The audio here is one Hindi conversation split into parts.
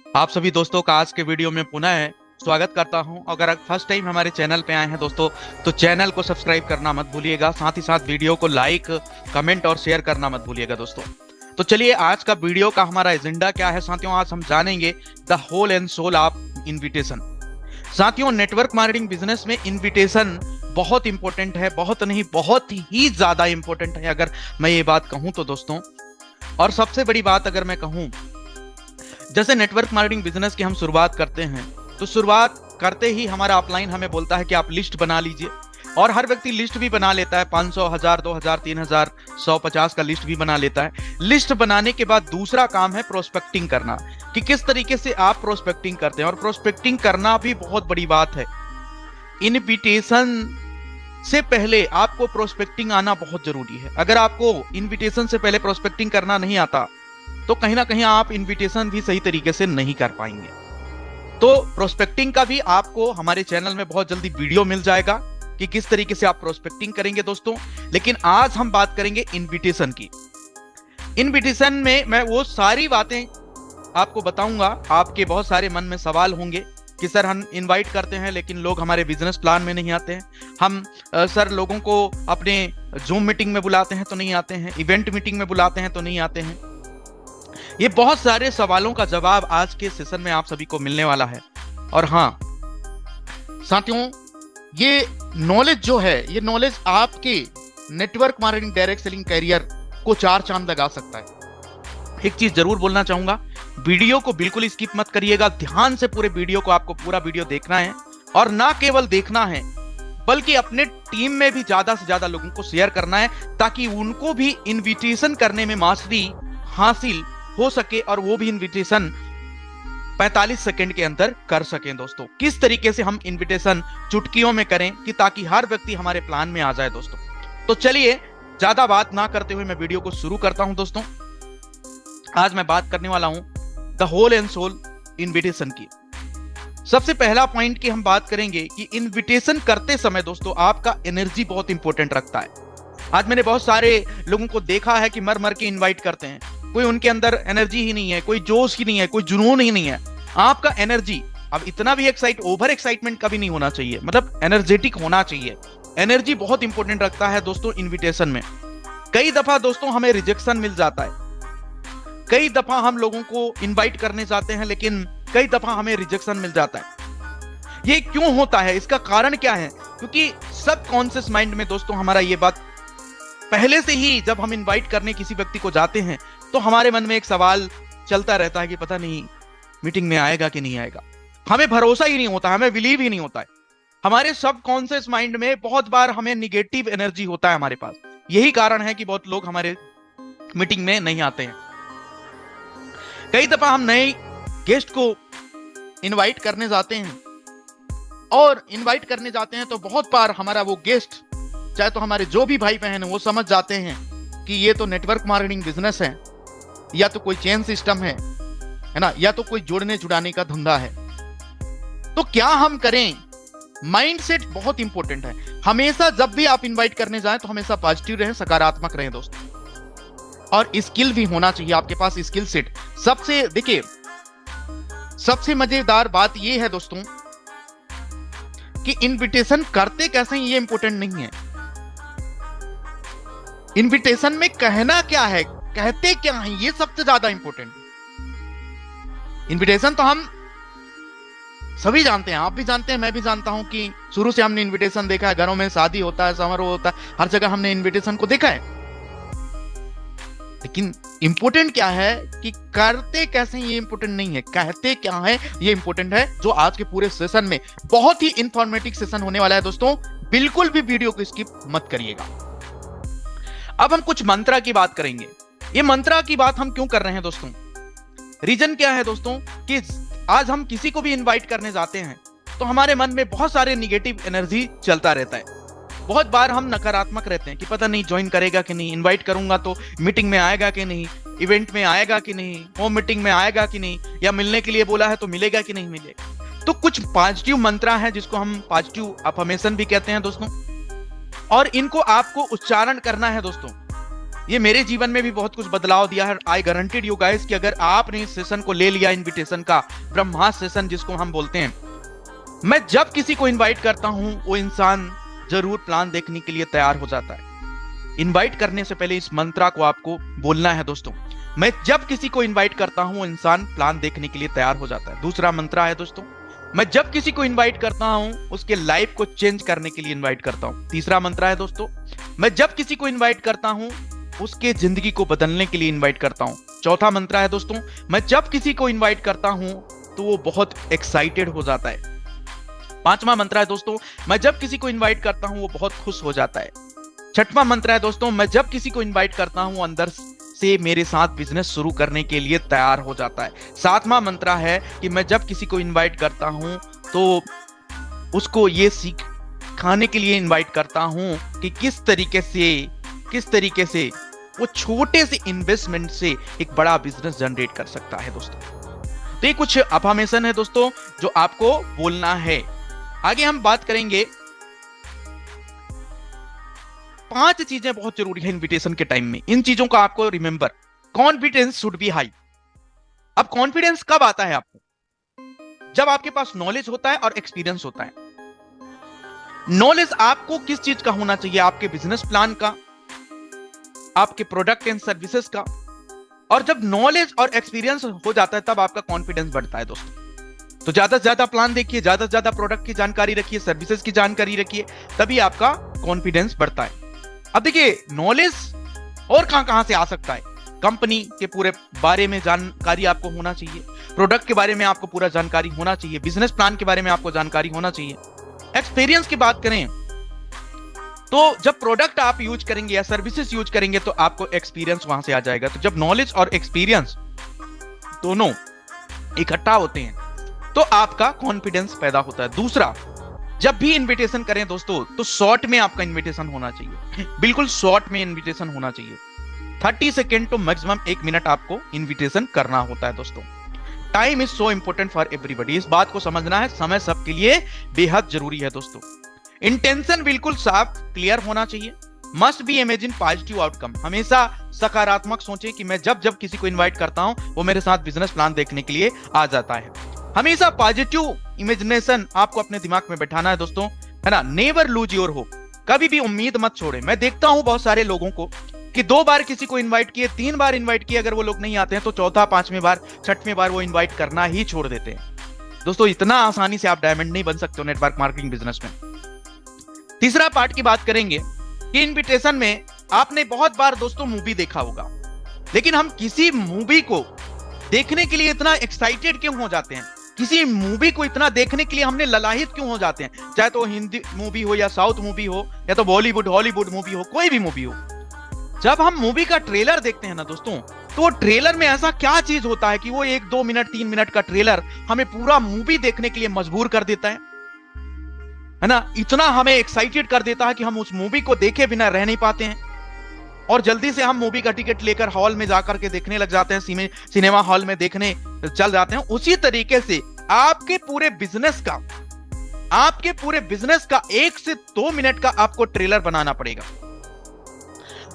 आप सभी दोस्तों का आज के वीडियो में पुनः स्वागत करता हूं। अगर आप फर्स्ट टाइम हमारे चैनल पे आए हैं दोस्तों, तो चैनल को सब्सक्राइब करना मत भूलिएगा। साथ ही साथ वीडियो को लाइक, कमेंट और शेयर करना मत भूलिएगा दोस्तों। तो चलिए, आज का वीडियो का हमारा एजेंडा क्या है साथियों। आज हम जानेंगे the whole and soul of invitation. साथियों, नेटवर्क मार्केटिंग बिजनेस में इन्विटेशन बहुत इंपॉर्टेंट है, बहुत नहीं बहुत ही ज्यादा इंपॉर्टेंट है अगर मैं ये बात कहूं तो दोस्तों। और सबसे बड़ी बात अगर मैं कहूं, जैसे नेटवर्क मार्केटिंग बिजनेस की हम शुरुआत करते हैं, तो शुरुआत करते ही हमारा अपलाइन हमें बोलता है कि आप लिस्ट बना लीजिए। और हर व्यक्ति लिस्ट भी बना लेता है, 500, 1000, 2000, 3000, 150 का लिस्ट भी बना लेता है। लिस्ट बनाने के बाद दूसरा काम है प्रोस्पेक्टिंग करना, कि किस तरीके से आप प्रोस्पेक्टिंग करते हैं। और प्रोस्पेक्टिंग करना भी बहुत बड़ी बात है। इनविटेशन से पहले आपको प्रोस्पेक्टिंग आना बहुत जरूरी है। अगर आपको इनविटेशन से पहले प्रोस्पेक्टिंग करना नहीं आता, तो कहीं ना कहीं आप इनविटेशन भी सही तरीके से नहीं कर पाएंगे। तो प्रोस्पेक्टिंग का भी आपको हमारे चैनल में बहुत जल्दी वीडियो मिल जाएगा कि किस तरीके से आप प्रोस्पेक्टिंग करेंगे दोस्तों। लेकिन आज हम बात करेंगे इनविटेशन की। इनविटेशन में मैं वो सारी बातें आपको बताऊंगा। आपके बहुत सारे मन में सवाल होंगे कि सर, हम इनवाइट करते हैं लेकिन लोग हमारे बिजनेस प्लान में नहीं आते हैं। हम सर, लोगों को अपने जूम मीटिंग में बुलाते हैं तो नहीं आते हैं, इवेंट मीटिंग में बुलाते हैं तो नहीं आते हैं। ये बहुत सारे सवालों का जवाब आज के सेशन में आप सभी को मिलने वाला है। और हाँ साथियों, ये नॉलेज जो है, ये नॉलेज आपके network marketing direct selling career को 4 चांद लगा सकता है। एक चीज जरूर बोलना चाहूंगा, वीडियो को बिल्कुल स्किप मत करिएगा। ध्यान से पूरे वीडियो को आपको पूरा वीडियो देखना है। और ना केवल देखना है, बल्कि अपने टीम में भी ज्यादा से ज्यादा लोगों को शेयर करना है, ताकि उनको भी इनविटेशन करने में मास्टरी हासिल हो सके और वो भी इनविटेशन 45 सेकंड के अंदर कर सकें दोस्तों। किस तरीके से हम इनविटेशन चुटकियों में करें कि ताकि हर व्यक्ति हमारे प्लान में आ जाए दोस्तों। तो चलिए, ज्यादा बात ना करते हुए मैं वीडियो को शुरू करता हूं दोस्तों। आज मैं बात करने वाला हूं the whole and soul invitation की। सबसे पहला पॉइंट की हम बात करेंगे कि इनविटेशन करते समय दोस्तों आपका एनर्जी बहुत इंपॉर्टेंट रखता है। आज मैंने बहुत सारे लोगों को देखा है कि मर मर के इनवाइट करते हैं। कोई उनके अंदर एनर्जी ही नहीं है, कोई जोश ही नहीं है, कोई जुनून ही नहीं है। आपका एनर्जी अब इतना भी ओवर एक्साइटमेंट कभी नहीं होना चाहिए, मतलब एनर्जेटिक होना चाहिए। एनर्जी बहुत इंपॉर्टेंट रखता है दोस्तों इनविटेशन में। कई दफा दोस्तों हमें रिजेक्शन मिल जाता है। कई दफा हम लोगों को इनवाइट करने जाते हैं, लेकिन कई दफा हमें रिजेक्शन मिल जाता है। ये क्यों होता है, इसका कारण क्या है? क्योंकि सबकॉन्शियस माइंड में दोस्तों हमारा ये बात पहले से ही, जब हम इनवाइट करने किसी व्यक्ति को जाते हैं, तो हमारे मन में एक सवाल चलता रहता है कि पता नहीं मीटिंग में आएगा कि नहीं आएगा। हमें भरोसा ही नहीं होता, हमें बिलीव ही नहीं होता है। हमारे सबकॉन्शियस माइंड में बहुत बार हमें निगेटिव एनर्जी होता है हमारे पास। यही कारण है कि बहुत लोग हमारे मीटिंग में नहीं आते हैं। कई दफा हम नए गेस्ट को इनवाइट करने जाते हैं, और इनवाइट करने जाते हैं तो बहुत बार हमारा वो गेस्ट, चाहे तो हमारे जो भी भाई बहन है, वो समझ जाते हैं कि ये तो नेटवर्क मार्केटिंग बिजनेस है, या तो कोई चेन सिस्टम है ना, या तो कोई जोड़ने जुड़ाने का धंधा है। तो क्या हम करें? माइंडसेट बहुत इंपॉर्टेंट है। हमेशा जब भी आप इनवाइट करने जाएं तो हमेशा पॉजिटिव रहें, सकारात्मक रहें दोस्तों। और स्किल भी होना चाहिए आपके पास, स्किल सेट। देखिए, सबसे मजेदार बात यह है दोस्तों कि इनविटेशन करते कैसे हैं ये इंपॉर्टेंट नहीं है। इनविटेशन में कहना क्या है, कहते क्या है, ये सबसे ज्यादा इंपॉर्टेंट। इनविटेशन तो हम सभी जानते हैं, आप भी जानते हैं, मैं भी जानता हूं कि शुरू से हमने इनविटेशन देखा है। घरों में शादी होता है, समारोह होता है, हर जगह हमने इनविटेशन को देखा है। लेकिन इंपॉर्टेंट क्या है कि करते कैसे, ये इंपॉर्टेंट नहीं है, कहते क्या है ये इंपॉर्टेंट है। जो आज के पूरे सेशन में बहुत ही इंफॉर्मेटिव सेशन होने वाला है दोस्तों, बिल्कुल भी वीडियो को स्किप मत करिएगा। अब हम कुछ मंत्रा की बात करेंगे। ये मंत्रा की बात हम क्यों कर रहे हैं दोस्तों? रीजन क्या है दोस्तों कि आज हम किसी को भी इनवाइट करने जाते हैं तो हमारे मन में बहुत सारे निगेटिव एनर्जी चलता रहता है। बहुत बार हम नकारात्मक रहते हैं कि पता नहीं ज्वाइन करेगा कि नहीं, इनवाइट करूंगा तो मीटिंग में आएगा कि नहीं, इवेंट में आएगा कि नहीं, होम मीटिंग में आएगा कि नहीं, या मिलने के लिए बोला है तो मिलेगा कि नहीं मिलेगा। तो कुछ पॉजिटिव मंत्रा है जिसको हम पॉजिटिव अफर्मेशन भी कहते हैं दोस्तों, और इनको आपको उच्चारण करना है दोस्तों। ये मेरे जीवन में भी बहुत कुछ बदलाव दिया है। आई गारंटीड यू गाइस कि अगर आपने इस सेशन को ले लिया, इनविटेशन का, ब्रह्मास्त्र सेशन जिसको हम बोलते हैं, मैं जब किसी को इनवाइट करता हूं वो इंसान जरूर प्लान देखने के लिए तैयार हो जाता है। इनवाइट करने से पहले इस मंत्रा को आपको बोलना है दोस्तों। मैं जब किसी को इनवाइट करता हूं वो इंसान प्लान देखने के लिए तैयार हो जाता है। दूसरा मंत्रा है दोस्तों, मैं जब किसी को इनवाइट करता हूं उसके लाइफ को चेंज करने के लिए इनवाइट करता हूं। तीसरा मंत्रा है दोस्तों, मैं जब किसी को इनवाइट करता हूं उसके जिंदगी को बदलने के लिए इनवाइट करता हूं। चौथा मंत्रा है दोस्तों, मैं जब किसी को इनवाइट करता हूं तो वो बहुत एक्साइटेड हो जाता है। पांचवा मंत्र है दोस्तों, मैं जब किसी को इनवाइट करता हूं वो बहुत खुश हो जाता है। छठवां मंत्र है दोस्तों, मैं जब किसी को इनवाइट करता हूं अंदर से मेरे साथ बिजनेस शुरू करने के लिए तैयार हो जाता है। सातवां मंत्र है कि मैं जब किसी को इनवाइट करता हूं तो उसको ये सिखाने के लिए इनवाइट करता हूं कि किस तरीके से वो छोटे से इन्वेस्टमेंट से एक बड़ा बिजनेस जनरेट कर सकता है दोस्तों। तो ये कुछ अफर्मेशन है दोस्तों जो आपको बोलना है। आगे हम बात करेंगे, 5 चीजें बहुत जरूरी है इनविटेशन के टाइम में। इन चीजों का आपको remember, confidence should be high. अब कॉन्फिडेंस कब आता है आपको? जब आपके पास नॉलेज होता है और एक्सपीरियंस होता है। नॉलेज आपको किस चीज का होना चाहिए? आपके बिजनेस प्लान का, आपके प्रोडक्ट एंड सर्विसेज का। और जब नॉलेज और एक्सपीरियंस हो जाता है तब आपका कॉन्फिडेंस बढ़ता है दोस्तों। तो ज्यादा से ज्यादा प्लान देखिए, ज्यादा से ज्यादा प्रोडक्ट की जानकारी रखिए, सर्विसेज की जानकारी रखिए, तभी आपका कॉन्फिडेंस बढ़ता है। अब देखिए, नॉलेज और कहां से आ सकता है? कंपनी के पूरे बारे में जानकारी आपको होना चाहिए, प्रोडक्ट के बारे में आपको पूरा जानकारी होना चाहिए, बिजनेस प्लान के बारे में आपको जानकारी होना चाहिए। एक्सपीरियंस की बात करें तो जब प्रोडक्ट आप यूज करेंगे या सर्विसेज यूज करेंगे तो आपको एक्सपीरियंस वहां से आ जाएगा। तो जब नॉलेज और एक्सपीरियंस दोनों इकट्ठा होते हैं तो आपका कॉन्फिडेंस पैदा होता है। दूसरा, जब भी इनविटेशन करें दोस्तों तो शॉर्ट में आपका इनविटेशन होना चाहिए, बिल्कुल शॉर्ट में इनविटेशन होना चाहिए। 30 सेकेंड तो मैक्सिमम 1 मिनट आपको इनविटेशन करना होता है दोस्तों। Time is so important for everybody, इस बात को समझना है, समय सबके लिए बेहद जरूरी है दोस्तों। इंटेंशन बिल्कुल साफ क्लियर होना चाहिए। Must be imagine positive outcome, हमेशा सकारात्मक सोचें कि मैं जब किसी को इनवाइट करता हूं वो मेरे साथ बिजनेस प्लान देखने के लिए आ जाता है। हमेशा पॉजिटिव इमेजिनेशन आपको अपने दिमाग में बैठाना है दोस्तों, है ना। नेवर लूज योर होप, कभी भी उम्मीद मत छोड़े। मैं देखता हूं बहुत सारे लोगों को कि 2 बार किसी को इनवाइट किए, 3 बार इनवाइट किए, अगर वो लोग नहीं आते हैं तो चौथा, 5वें बार, 6वें बार वो इनवाइट करना ही छोड़ देते हैं। दोस्तों, इतना आसानी से आप डायमंड नहीं बन सकते हो नेटवर्क मार्केटिंग बिजनेस में। तीसरा पार्ट की बात करेंगे कि इनविटेशन में आपने बहुत बार दोस्तों मूवी देखा होगा, लेकिन हम किसी मूवी को देखने के लिए इतना एक्साइटेड क्यों हो जाते हैं? किसी मूवी को इतना देखने के लिए हमने ललाहित क्यों हो जाते हैं? चाहे तो हिंदी मूवी हो या साउथ मूवी हो या तो बॉलीवुड हॉलीवुड मूवी हो, कोई भी मूवी हो। जब हम मूवी का ट्रेलर देखते हैं ना दोस्तों, तो ट्रेलर में ऐसा क्या चीज होता है कि वो 1, 2 मिनट, 3 मिनट का ट्रेलर हमें पूरा मूवी देखने के लिए मजबूर कर देता है ना। इतना हमें एक्साइटेड कर देता है कि हम उस मूवी को देखे बिना रह नहीं पाते हैं और जल्दी से हम मूवी का टिकट लेकर हॉल में जाकर के देखने लग जाते हैं, सिनेमा हॉल में देखने चल जाते हैं। उसी तरीके से आपके पूरे बिजनेस का 1 से 2 मिनट का आपको ट्रेलर बनाना पड़ेगा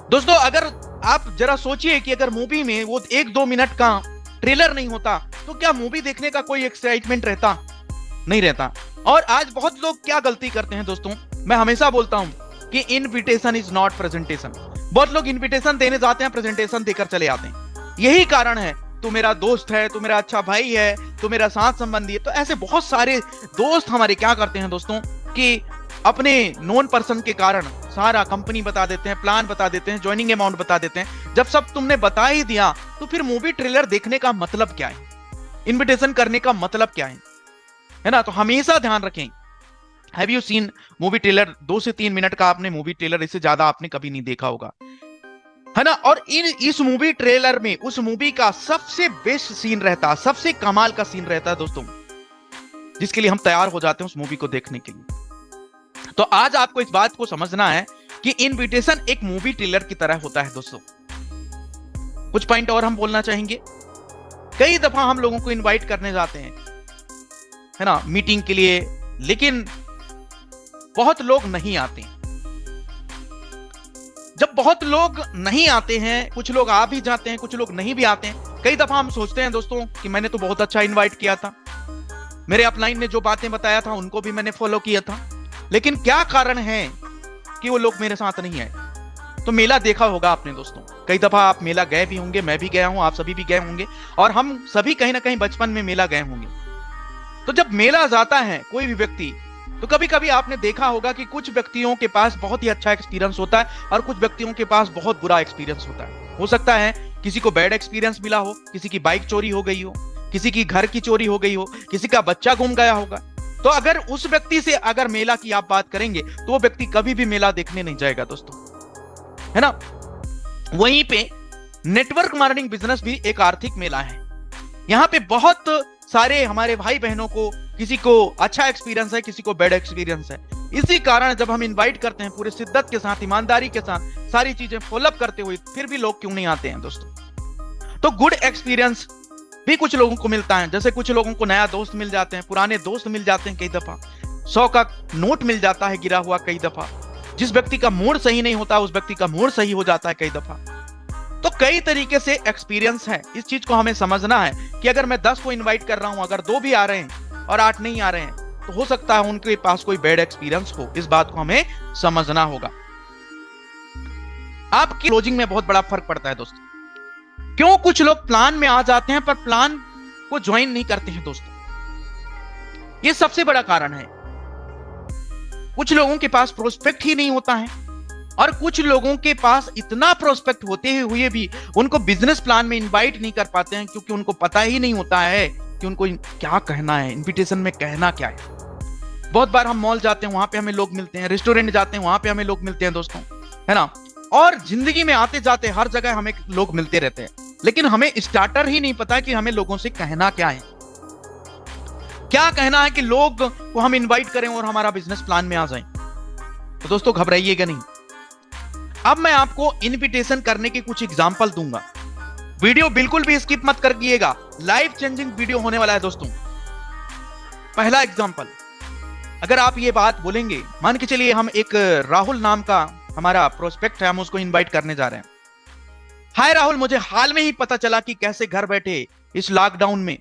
दोस्तों। अगर आप जरा सोचिए कि अगर मूवी में वो 1-2 मिनट का ट्रेलर नहीं होता तो क्या मूवी देखने का कोई एक्साइटमेंट रहता? नहीं रहता। और आज बहुत लोग क्या गलती करते हैं दोस्तों, मैं हमेशा बोलता हूं कि इनविटेशन इज नॉट प्रेजेंटेशन। बहुत लोग इनविटेशन देने जाते हैं, प्रेजेंटेशन देकर चले आते हैं। यही कारण है, तू मेरा दोस्त है, तू मेरा अच्छा भाई है, तू मेरा साथ संबंधी है। तो ऐसे बहुत सारे दोस्त हमारे क्या करते हैं दोस्तों कि अपने नॉन पर्सन के कारण सारा कंपनी बता देते हैं, प्लान बता देते हैं, ज्वाइनिंग अमाउंट बता देते हैं। जब सब तुमने बता ही दिया तो फिर मूवी ट्रेलर देखने का मतलब क्या है? इनविटेशन करने का मतलब क्या है ना। तो हमेशा ध्यान रखें, have you seen movie trailer? 2 से 3 मिनट का आपने मूवी ट्रेलर, इससे ज्यादा आपने कभी नहीं देखा होगा, है ना। और इस मूवी ट्रेलर में उस मूवी का सबसे बेस्ट सीन रहता है, सबसे कमाल का सीन रहता है दोस्तों, जिसके लिए हम तैयार हो जाते हैं उस मूवी को देखने के लिए। तो आज आपको इस बात को समझना है कि इनविटेशन एक मूवी ट्रेलर की तरह होता है दोस्तों। कुछ पॉइंट और हम बोलना चाहेंगे। कई दफा हम लोगों को इनवाइट करने जाते हैं, है ना, मीटिंग के लिए, लेकिन बहुत लोग नहीं आते। जब बहुत लोग नहीं आते हैं, कुछ लोग आ भी जाते हैं, कुछ लोग नहीं भी आते हैं, कई दफा हम सोचते हैं दोस्तों कि मैंने तो बहुत अच्छा इनवाइट किया था, मेरे अपलाइन ने जो बातें बताया था उनको भी मैंने फॉलो किया था, लेकिन क्या कारण है कि वो लोग मेरे साथ नहीं आए। तो मेला देखा होगा आपने दोस्तों, कई दफा आप मेला गए भी होंगे, मैं भी गया हूं, आप सभी भी गए होंगे, और हम सभी कहीं ना कहीं बचपन में मेला गए होंगे। तो जब मेला जाता है कोई भी व्यक्ति, तो कभी कभी आपने देखा होगा कि कुछ व्यक्तियों के पास बहुत ही अच्छा एक्सपीरियंस होता है और कुछ व्यक्तियों के पास बहुत बुरा एक्सपीरियंस होता है। हो सकता है किसी को बैड एक्सपीरियंस मिला हो, किसी की बाइक चोरी हो गई हो, किसी की घर की चोरी हो गई हो, किसी का बच्चा गुम गया होगा। तो अगर उस व्यक्ति से अगर मेला की आप बात करेंगे तो वो व्यक्ति कभी भी मेला देखने नहीं जाएगा दोस्तों, है ना। वहीं पे नेटवर्क मार्केटिंग बिजनेस भी एक आर्थिक मेला है। यहां पे बहुत सारे हमारे भाई बहनों को, किसी को अच्छा एक्सपीरियंस है, किसी को बैड एक्सपीरियंस है। इसी कारण जब हम इनवाइट करते हैं पूरे शिद्दत के साथ, ईमानदारी के साथ, सारी चीजें फॉलोअप करते हुए, फिर भी लोग क्यों नहीं आते हैं दोस्तों। तो गुड एक्सपीरियंस भी कुछ लोगों को मिलता है, जैसे कुछ लोगों को नया दोस्त मिल जाते हैं, पुराने दोस्त मिल जाते हैं, कई दफा 100 का नोट मिल जाता है गिरा हुआ, कई दफा जिस व्यक्ति का मूड सही नहीं होता उस व्यक्ति का मूड सही हो जाता है कई दफा। तो कई तरीके से एक्सपीरियंस है। इस चीज को हमें समझना है कि अगर मैं 10 को इनवाइट कर रहा हूं, अगर 2 भी आ रहे हैं और 8 नहीं आ रहे हैं, तो हो सकता है उनके पास कोई बैड एक्सपीरियंस हो। इस बात को हमें समझना होगा। आपकी क्लोजिंग में बहुत बड़ा फर्क पड़ता है दोस्तों। क्यों कुछ लोग प्लान में आ जाते हैं पर प्लान को ज्वाइन नहीं करते हैं दोस्तों, यह सबसे बड़ा कारण है। कुछ लोगों के पास प्रोस्पेक्ट ही नहीं होता है और कुछ लोगों के पास इतना प्रोस्पेक्ट होते हुए भी उनको बिजनेस प्लान में इनवाइट नहीं कर पाते हैं, क्योंकि उनको पता ही नहीं होता है कि उनको क्या कहना है, इनविटेशन में कहना क्या है। बहुत बार हम मॉल जाते हैं, वहां पे हमें लोग मिलते हैं, रेस्टोरेंट जाते हैं, वहां पे हमें लोग मिलते हैं दोस्तों, है ना। और जिंदगी में आते जाते हर जगह हमें लोग मिलते रहते हैं, लेकिन हमें स्टार्टर ही नहीं पता कि हमें लोगों से कहना क्या है, क्या कहना है कि लोग को हम इनवाइट करें और हमारा बिजनेस प्लान में आ जाएं। तो दोस्तों घबराइएगा नहीं। अब मैं आपको इनविटेशन करने के कुछ एग्जांपल दूंगा। वीडियो बिल्कुल भी स्किप मत करिएगा, लाइफ चेंजिंग वीडियो होने वाला है दोस्तों। पहला एग्जांपल, अगर आप ये बात बोलेंगे, मान के चलिए हम एक राहुल नाम का हमारा प्रोस्पेक्ट है, हम उसको इनवाइट करने जा रहे हैं। हाय राहुल, मुझे हाल में ही पता चला कि कैसे घर बैठे इस लॉकडाउन में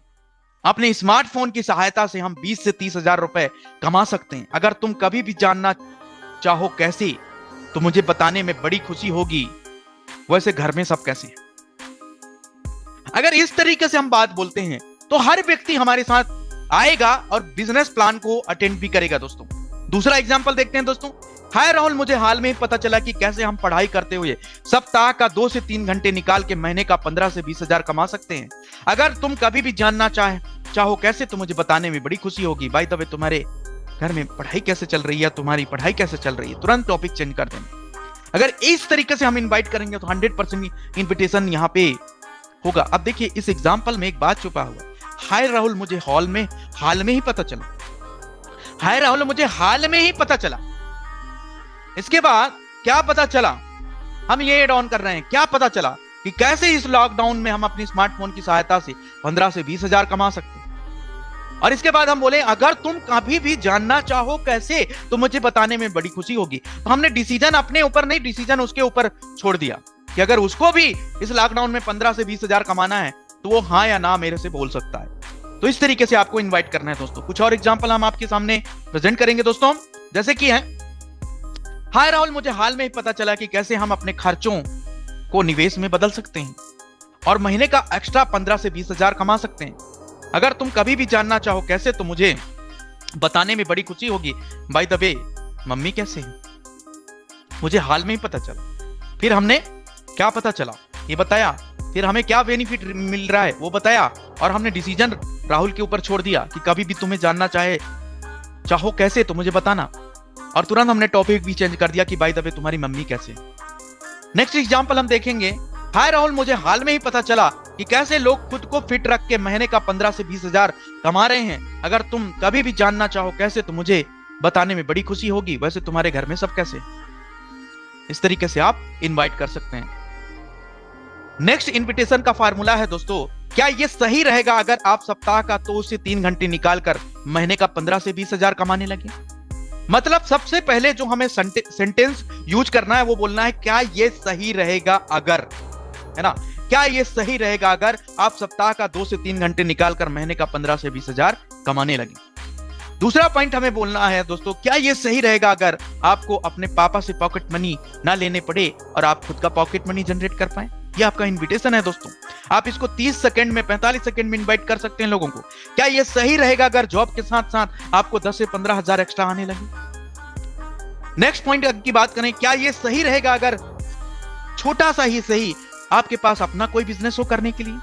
अपने स्मार्टफोन की सहायता से हम 20 से 30 हजार रुपए कमा सकते हैं। अगर तुम कभी भी जानना चाहो कैसे, तो मुझे बताने में बड़ी खुशी होगी। वैसे घर में सब कैसे हैं? अगर इस तरीके से हम बात बोलते हैं तो हर व्यक्ति हमारे साथ आएगा और बिजनेस प्लान को अटेंड भी करेगा दोस्तों। दूसरा एग्जांपल देखते हैं दोस्तों। हाय राहुल, मुझे हाल में ही पता चला कि कैसे हम पढ़ाई करते हुए सप्ताह का 2 से 3 घंटे निकाल के महीने का 15 से 20 हजार कमा सकते हैं। अगर तुम कभी भी जानना चाहो कैसे, तो मुझे बताने में बड़ी खुशी होगी। बाय द वे, तुम्हारे घर में पढ़ाई कैसे चल रही है, तुम्हारी पढ़ाई कैसे चल रही है, तुरंत टॉपिक चेंज कर देंगे। अगर इस तरीके से हम इनवाइट करेंगे तो 100% इनविटेशन यहाँ पे होगा। अब देखिए इस एग्जांपल में एक बात छुपा हुआ। हाय राहुल, मुझे हाल में ही पता चला। हाय राहुल, मुझे हाल में ही पता चला। इसके बाद क्या पता चला, हम ये एड ऑन कर रहे हैं, क्या पता चला कि कैसे इस लॉकडाउन में हम अपनी स्मार्टफोन की सहायता से 15 से 20 हजार कमा सकते हैं। और इसके बाद हम बोले, अगर तुम कभी भी जानना चाहो कैसे, तो मुझे बताने में बड़ी खुशी होगी। तो हमने डिसीजन अपने ऊपर नहीं, डिसीजन उसके ऊपर छोड़ दिया कि अगर उसको भी इस लॉकडाउन में 15 से 20 हजार कमाना है तो वो हाँ या ना मेरे से बोल सकता है। तो इस तरीके से आपको इन्वाइट करना है दोस्तों। कुछ और एग्जाम्पल हम आपके सामने प्रेजेंट करेंगे दोस्तों, जैसे कि है, हाय राहुल, मुझे हाल में ही पता चला कि कैसे हम अपने खर्चों को निवेश में बदल सकते हैं और महीने का एक्स्ट्रा 15 से 20 हजार कमा सकते हैं। अगर तुम कभी भी जानना चाहो कैसे, तो मुझे बताने में बड़ी खुशी होगी। बाय द वे, मम्मी कैसे हैं, मुझे हाल में ही पता चला। फिर हमने क्या पता चला ये बताया, फिर हमें क्या बेनिफिट मिल रहा है वो बताया, और हमने डिसीजन राहुल के ऊपर छोड़ दिया कि कभी भी तुम्हें जानना चाहो कैसे, तो मुझे बताना। और तुरंत हमने टॉपिक भी चेंज कर दिया कि बाय द वे, तुम्हारी मम्मी कैसे। नेक्स्ट एग्जांपल हम देखेंगे। हाय राहुल, मुझे हाल में ही पता चला कि कैसे लोग खुद को फिट रख के महीने का 15 से 20 हजार कमा रहे हैं। अगर तुम कभी भी जानना चाहो कैसे, तो मुझे बताने में बड़ी खुशी होगी। वैसे तुम्हारे घर में सब कैसे। इस तरीके से आप इनवाइट कर सकते हैं। नेक्स्ट इनविटेशन का फार्मूला है दोस्तों, क्या यह सही रहेगा अगर आप सप्ताह का 2 से 3 घंटे निकालकर महीने का 15 से 20 हजार कमाने लगे? मतलब सबसे पहले जो हमें सेंटेंस यूज करना है वो बोलना है क्या ये सही रहेगा अगर, है ना, क्या ये सही रहेगा अगर आप सप्ताह का 2 से 3 घंटे निकालकर महीने का 15 से 20 हजार कमाने लगे। दूसरा पॉइंट हमें बोलना है दोस्तों, क्या ये सही रहेगा अगर आपको अपने पापा से पॉकेट मनी ना लेने पड़े और आप खुद का पॉकेट मनी जनरेट कर पाए। ये आपका इनविटेशन है दोस्तों, आप इसको 30 सेकंड में 45 सेकंड में इनवाइट कर सकते हैं लोगों को। क्या ये सही रहेगा अगर जॉब के साथ साथ आपको 10 से 15 हजार एक्स्ट्रा आने लगे। नेक्स्ट पॉइंट की बात करें, क्या ये सही रहेगा अगर छोटा सा ही सही आपके पास अपना कोई बिजनेस हो करने के लिए।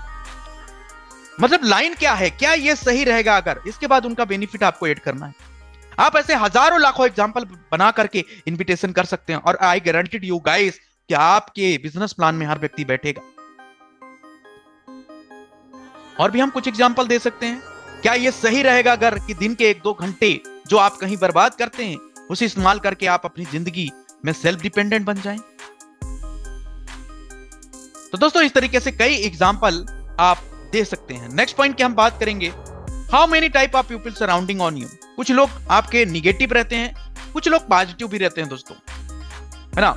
मतलब लाइन क्या है, क्या ये सही रहेगा अगर, इसके बाद उनका बेनिफिट आपको ऐड करना है। आप ऐसे हजारों लाखों एग्जांपल बना करके इनविटेशन कर सकते हैं और आई गारंटीड यू गाइस कि आपके बिजनेस प्लान में हर व्यक्ति बैठेगा। और भी हम कुछ एग्जांपल दे सकते हैं। क्या ये सही रहेगा अगर कि दिन के 1-2 घंटे जो आप कहीं बर्बाद करते हैं उसे इस्तेमाल करके आप अपनी जिंदगी में सेल्फ डिपेंडेंट बन जाएं। तो दोस्तों इस तरीके से कई एग्जांपल आप दे सकते हैं। नेक्स्ट पॉइंट की हम बात करेंगे, how many type of people surrounding on you. कुछ लोग आपके निगेटिव रहते हैं, कुछ लोग पॉजिटिव भी रहते हैं दोस्तों, है ना।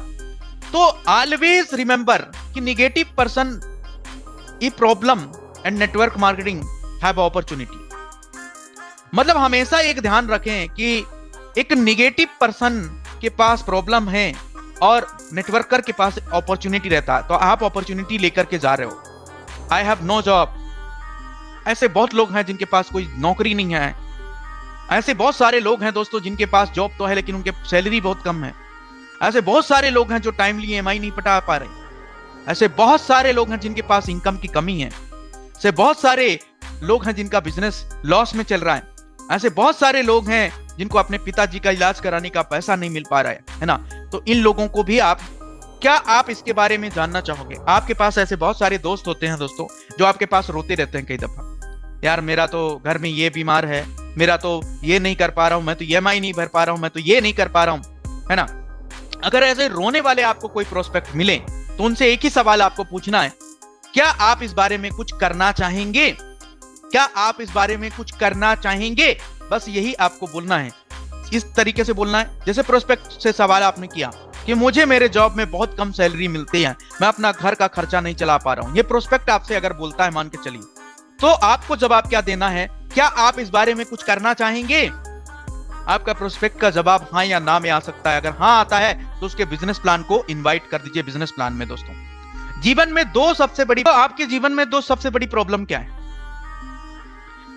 तो ऑलवेज रिमेंबर कि negative person E problem and network marketing have opportunity. मतलब हमेशा एक ध्यान रखें कि एक निगेटिव पर्सन के पास प्रॉब्लम है और नेटवर्कर के पास अपॉर्चुनिटी रहता है, तो आप अपॉर्चुनिटी लेकर के जा रहे हो। आई हैव नो जॉब, ऐसे बहुत लोग हैं जिनके पास कोई नौकरी नहीं है। ऐसे बहुत सारे लोग हैं दोस्तों जिनके पास जॉब तो है लेकिन उनके सैलरी बहुत कम है। ऐसे बहुत सारे लोग हैं जो टाइमली EMI नहीं पटा पा रहे। ऐसे बहुत सारे लोग हैं जिनके पास इनकम की कमी है। ऐसे बहुत सारे लोग हैं जिनका बिजनेस लॉस में चल रहा है। ऐसे बहुत सारे लोग हैं जिनको अपने पिताजी का इलाज कराने का पैसा नहीं मिल पा रहा है ना। तो इन लोगों को भी क्या आप इसके बारे में जानना चाहोगे। आपके पास ऐसे बहुत सारे दोस्त होते हैं दोस्तों जो आपके पास रोते रहते हैं कई दफा, यार मेरा तो घर में ये बीमार है, मेरा तो ये नहीं कर पा रहा हूं, मैं तो EMI नहीं भर पा रहा हूं, मैं तो ये नहीं कर पा रहा हूं, है ना। अगर ऐसे रोने वाले आपको कोई प्रोस्पेक्ट मिले तो उनसे एक ही सवाल आपको पूछना है, क्या आप इस बारे में कुछ करना चाहेंगे। क्या आप इस बारे में कुछ करना चाहेंगे, बस यही आपको बोलना है। इस तरीके से बोलना है जैसे प्रोस्पेक्ट से सवाल आपने किया कि मुझे मेरे जॉब में बहुत कम सैलरी मिलती है, मैं अपना घर का खर्चा नहीं चला पा रहा हूं। ये प्रोस्पेक्ट आपसे अगर बोलता है, मान के चलिए, तो आपको जवाब क्या देना है, क्या आप इस बारे में कुछ करना चाहेंगे। आपका प्रोस्पेक्ट का जवाब हाँ या ना में आ सकता है। अगर हाँ आता है तो उसके बिजनेस प्लान को इनवाइट कर दीजिए बिजनेस प्लान में। दोस्तों जीवन में आपके जीवन में दो सबसे बड़ी प्रॉब्लम क्या है।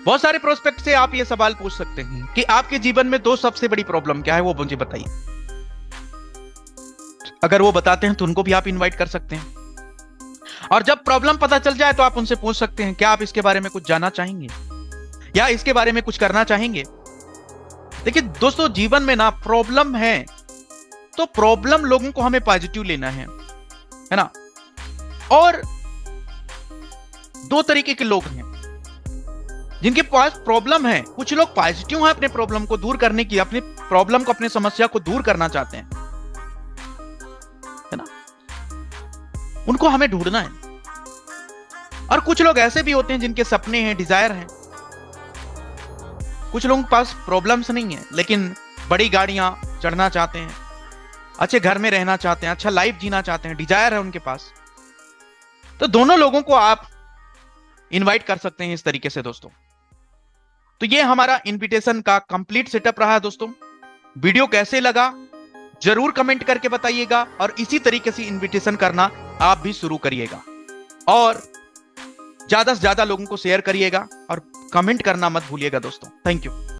बहुत सारे प्रोस्पेक्ट से आप ये सवाल पूछ सकते हैं कि आपके जीवन में 2 सबसे बड़ी प्रॉब्लम क्या है, वो मुझे बताइए। अगर वो बताते हैं तो उनको भी आप इनवाइट कर सकते हैं। और जब प्रॉब्लम पता चल जाए तो आप उनसे पूछ सकते हैं, क्या आप इसके बारे में कुछ जानना चाहेंगे या इसके बारे में कुछ करना चाहेंगे। देखिए दोस्तों, जीवन में ना प्रॉब्लम है तो प्रॉब्लम लोगों को हमें पॉजिटिव लेना है ना। और 2 तरीके के लोग हैं जिनके पास प्रॉब्लम है। कुछ लोग पॉजिटिव हैं अपने प्रॉब्लम को दूर करने की, अपनी प्रॉब्लम को, अपनी समस्या को दूर करना चाहते हैं, है ना। उनको हमें ढूंढना है। और कुछ लोग ऐसे भी होते हैं जिनके सपने हैं, डिजायर हैं। कुछ लोगों के पास प्रॉब्लम्स नहीं है लेकिन बड़ी गाड़ियां चढ़ना चाहते हैं, अच्छे घर में रहना चाहते हैं, अच्छा लाइफ जीना चाहते हैं, डिजायर है उनके पास। तो दोनों लोगों को आप इनवाइट कर सकते हैं इस तरीके से दोस्तों। तो ये हमारा इनविटेशन का कंप्लीट सेटअप रहा है दोस्तों। वीडियो कैसे लगा जरूर कमेंट करके बताइएगा और इसी तरीके से इनविटेशन करना आप भी शुरू करिएगा और ज्यादा से ज्यादा लोगों को शेयर करिएगा और कमेंट करना मत भूलिएगा दोस्तों। Thank you.